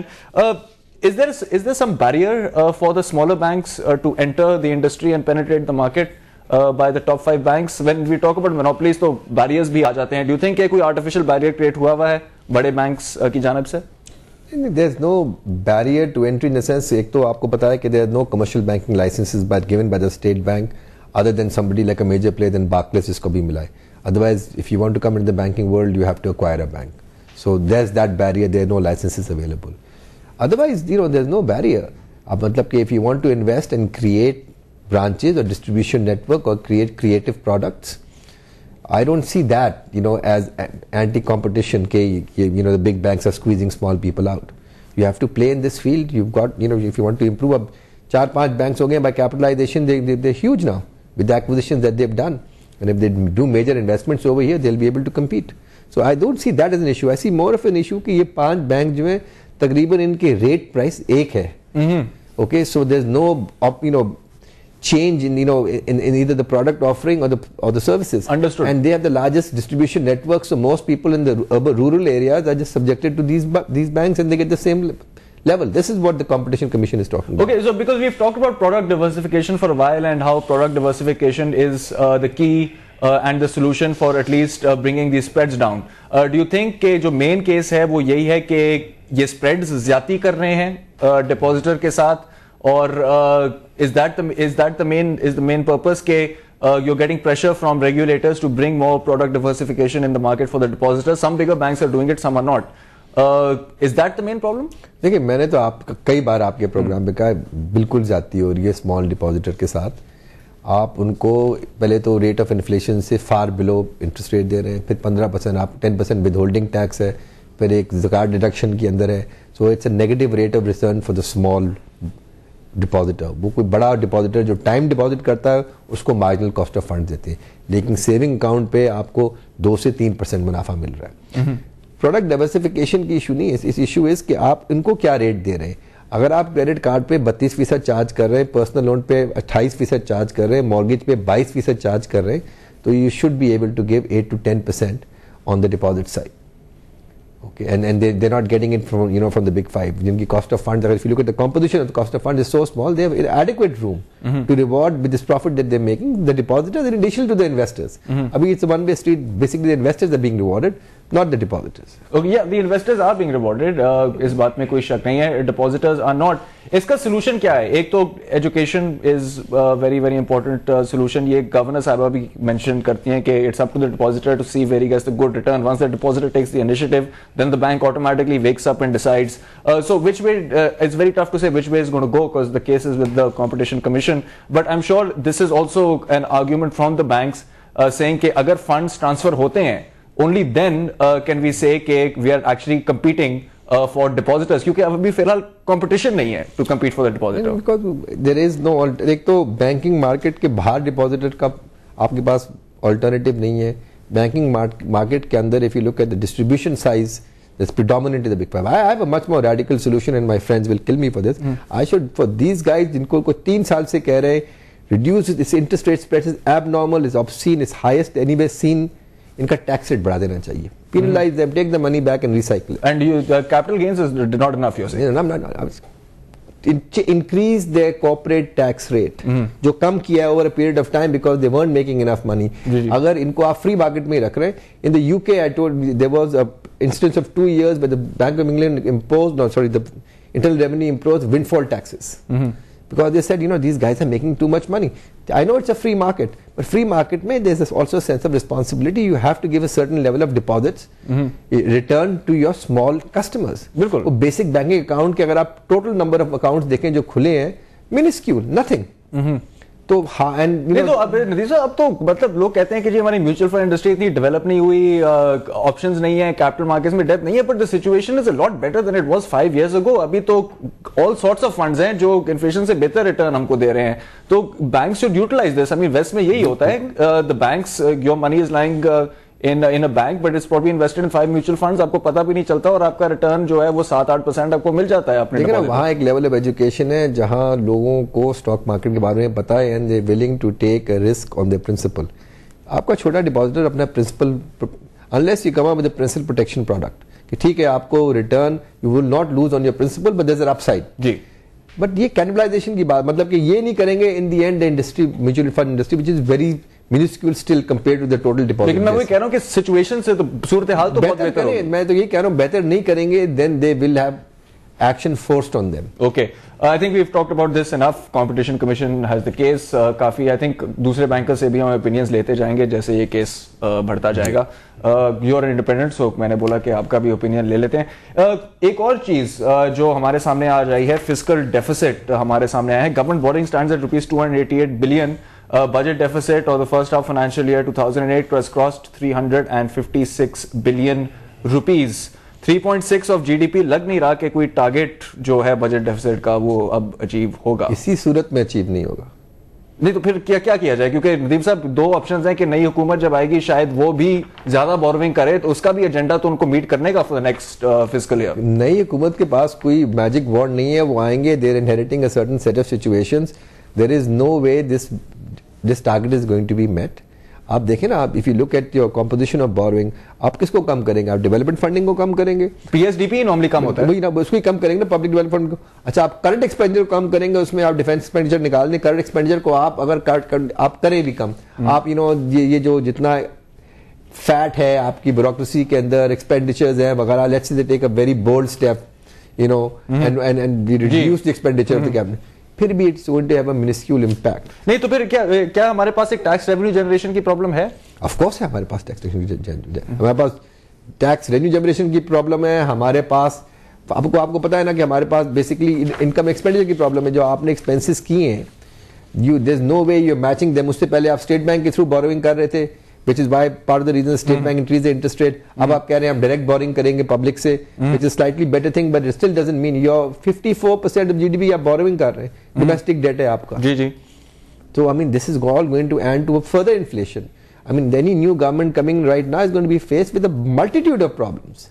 Is there some barrier for the smaller banks to enter the industry and penetrate the market by the top 5 banks? When we talk about monopolies, तो barriers भी आ जाते हैं. Do you think कि कोई artificial barrier create हुआ है बड़े banks की जानिब से? There's no barrier to entry in the sense, एक तो आपको पता है कि there are no commercial banking licenses given by the state bank other than somebody like a major player than Barclays जिसको भी मिला है. Otherwise, if you want to come into the banking world, you have to acquire a bank. So there's that barrier. There are no licenses available. Otherwise, there's no barrier. अब मतलब कि if you want to invest and create branches or distribution network or create creative products, I don't see that, as anti-competition. The big banks are squeezing small people out. You have to play in this field. You've got, if you want to improve, अब 4-5 banks हो गए by capitalization, they're huge now with the acquisitions that they've done. And if they do major investments over here, they'll be able to compete. So I don't see that as an issue. I see more of an issue कि ये 5 bank जो हैं तकरीबन इनके rate price एक है. Okay, so there's no change in in either the product offering or the services. Understood. And they have the largest distribution network, so most people in the urban rural areas are just subjected to these banks and they get the same level. This is what the Competition Commission is talking about. Okay, so because we've talked about product diversification for a while and how product diversification is the key and the solution for at least bringing these spreads down. Do you think कि जो main case है वो यही है कि ये spreads ज़्यादा कर रहे हैं depositor के साथ, और is the main purpose कि you're getting pressure from regulators to bring more product diversification in the market for the depositors? Some bigger banks are doing it, some are not. Is that the main problem? देखिए, मैंने तो कई बार आपके programme पे कहा बिल्कुल जाती हो रही है स्मॉल डिपॉजिटर के साथ. आप उनको पहले तो रेट ऑफ इन्फ्लेशन से फार बिलो इंटरेस्ट रेट दे रहे हैं, फिर 15%, आप 10% विद होल्डिंग टैक्स है, फिर एक ज़कात डिडक्शन के अंदर है. So it's a negative rate of return for the small depositor. वो कोई बड़ा डिपॉजिटर जो टाइम डिपॉजिट करता है उसको मार्जिनल कॉस्ट ऑफ फंड देते हैं, लेकिन सेविंग अकाउंट पे आपको 2 से 3% मुनाफा मिल रहा है. प्रोडक्ट डाइवर्सिफिकेशन की इशू नहीं है. इस इशू इज कि आप इनको क्या रेट दे रहे हैं. अगर आप क्रेडिट कार्ड पे 32% चार्ज कर रहे हैं, पर्सनल लोन पे 28% चार्ज कर रहे हैं, मॉर्गेज पे 22% चार्ज कर रहे हैं, तो you should be able to give 8 to 10% on the deposit side. Okay, and they're not getting it from the big 5. जिनकी cost of funds, if you look at the composition of the cost of funds is so small, they have adequate room to reward with this profit that they're making the depositors in addition to the investors. Abhi it's a one-way street. Basically, the investors are being rewarded, not the depositors. Okay, yeah, the investors are being rewarded. इस बात में कोई शक नहीं है. Depositors are not. इसका solution क्या है? एक तो education is very very important solution. ये governor साहबा भी mention करती हैं कि it's up to the depositor to see where he gets the good return. Once the depositor takes the initiative, then the bank automatically wakes up and decides. So which way? It's very tough to say which way is going to go because the case is with the Competition Commission. But I'm sure this is also an argument from the banks saying कि अगर funds transfer होते हैं, only then can we say कि we are actually competing for depositors, क्योंकि अभी फिलहाल competition नहीं है to compete for the depositor. Because there is no. एक तो banking market के बाहर depositor का आपके पास alternative नहीं है. Banking market के अंदर if you look at the distribution size, that's predominantly the big 5. I have a much more radical solution and my friends will kill me for this. I should, for these guys जिनको कोई 3 साल से कह रहे हैं reduce this interest rate spread is abnormal, is obscene, is highest anywhere seen, इनका tax rate बढ़ा देना चाहिए. Penalize them, take the money back and recycle it. And the capital gains is not enough, you're saying? No. Increase their corporate tax rate, जो कम किया है over a period of time because they weren't making enough money. अगर इनको आप free market में रख रहे हैं, in the UK I told you there was a instance of 2 years where the Bank of England the Internal Revenue imposed windfall taxes. Because they said, these guys are making too much money. I know it's a free market, but free market में there's also a sense of responsibility. You have to give a certain level of deposits return to your small customers. बिल्कुल. वो basic banking account के अगर आप total number of accounts देखें जो खुले हैं, minuscule, nothing. तो हाँ, एंड नहीं तो अब तो मतलब लोग कहते हैं कि जी हमारी म्यूचुअल फंड इंडस्ट्री इतनी डेवलप नहीं हुई, ऑप्शंस नहीं है, कैपिटल मार्केट्स में डेप्थ नहीं है, but the situation is a lot better than it was 5 years ago. अभी तो ऑल सॉर्ट्स ऑफ फंड्स हैं जो इन्फ्लेशन से बेहतर रिटर्न हमको दे रहे हैं. तो banks should utilize this. I mean west में यही होता है, the banks, your money is lying in a bank, but it's probably invested in 5 mutual funds. आपको पता भी नहीं चलता और आपका रिटर्न जो है वो 7-8% आपको मिल जाता है अपने. लेकिन वहाँ एक लेवल ऑफ एजुकेशन है जहाँ लोगों को स्टॉक मार्केट के बारे में पता है and they willing to take a risk on their principal. आपका छोटा डिपॉजिटर अपना principal, unless you come up with a principal protection product, कि ठीक है आपको return you will not lose on your principal but there is an upside जी। But ये cannibalization की बात, मतलब कि ये नहीं करेंगे in the end industry, mutual fund industry which is very minuscule still compared to the total deposit. लेकिन मैं वही कह रहा हूं कि सिचुएशन से तो सूरत हाल तो बहुत बेहतर है। मैं तो ये कह रहा हूं बेहतर नहीं करेंगे then they will have action forced on them. Okay, I think we have talked about this enough. Competition commission has the case. काफी आई थिंक दूसरे बैंकर से भी हम ओपिनियंस लेते जाएंगे जैसे ये केस बढ़ता जाएगा। यू आर इंडिपेंडेंट, सो मैंने बोला कि आपका भी ओपिनियन ले लेते हैं। एक और चीज जो हमारे सामने आ रही है, फिस्कल डेफिसिट हमारे सामने आया है। Government boring stands eight ₹288 billion. Budget deficit of the first half financial year 2008 was crossed 356 billion rupees. 3.6 of GDP लग नहीं रहा कि कोई टारगेट जो है बजट डेफिसिट का वो अब अचीव होगा। इसी सूरत में अचीव नहीं होगा। नहीं तो फिर क्या क्या किया जाए? क्योंकि नदीम साहब दो ऑप्शंस हैं कि नई हुकूमत जब आएगी शायद वो भी ज्यादा बोरोइंग करे, तो उसका भी एजेंडा तो उनको मीट करने का for the next fiscal year. नई हुकूमत के पास कोई मैजिक वॉर्ड नहीं है, वो आएंगे, there inheriting a certain set of situations, there is no way this target is going to be met. आप देखें ना, आप if you look at your composition of borrowing, आप किसको कम करेंगे? आप डेवलपमेंट फंडिंग को कम करेंगे, पीएसडीपी नॉर्मली कम होता है, वही ना, उसको ही कम करेंगे ना, पब्लिक डेवलपमेंट को। अच्छा, आप करंट एक्सपेंडिचर कम करेंगे, उसमें आप डिफेंस एक्सपेंडिचर निकाल दें। करंट एक्सपेंडिचर को आप अगर आप करें भी कम, आप ये जो जितना फैट है आपकी ब्यूरोक्रेसी के अंदर, एक्सपेंडिचर्स है वगैरह, let's say they take a very bold step and reduce the expenditure of the cabinet, फिर भी it's going to have a minuscule impact. नहीं तो फिर क्या हमारे पास एक टैक्स रेवेन्यू जनरेशन की प्रॉब्लम है? ऑफ कोर्स है, हमारे पास हमारे पास टैक्स रेवेन्यू जनरेशन की प्रॉब्लम है। हमारे पास आपको पता है ना कि हमारे पास बेसिकली इनकम एक्सपेंडिचर की प्रॉब्लम है। जो आपने एक्सपेंसेस किए हैं, there is no way you are matching them. उससे पहले आप स्टेट बैंक के थ्रू बोरोइंग कर रहे थे, which is why part of the reason state bank increased the interest rate. अब आप कह रहे हैं हम डायरेक्ट बोरिंग करेंगे पब्लिक से, which is slightly better thing, but it still doesn't mean your 54% of GDP आप बोरोइंग कर रहे हैं, domestic debt है आपका। जी जी। So I mean this is all going to add to a further inflation. I mean any new government coming right now is going to be faced with a multitude of problems.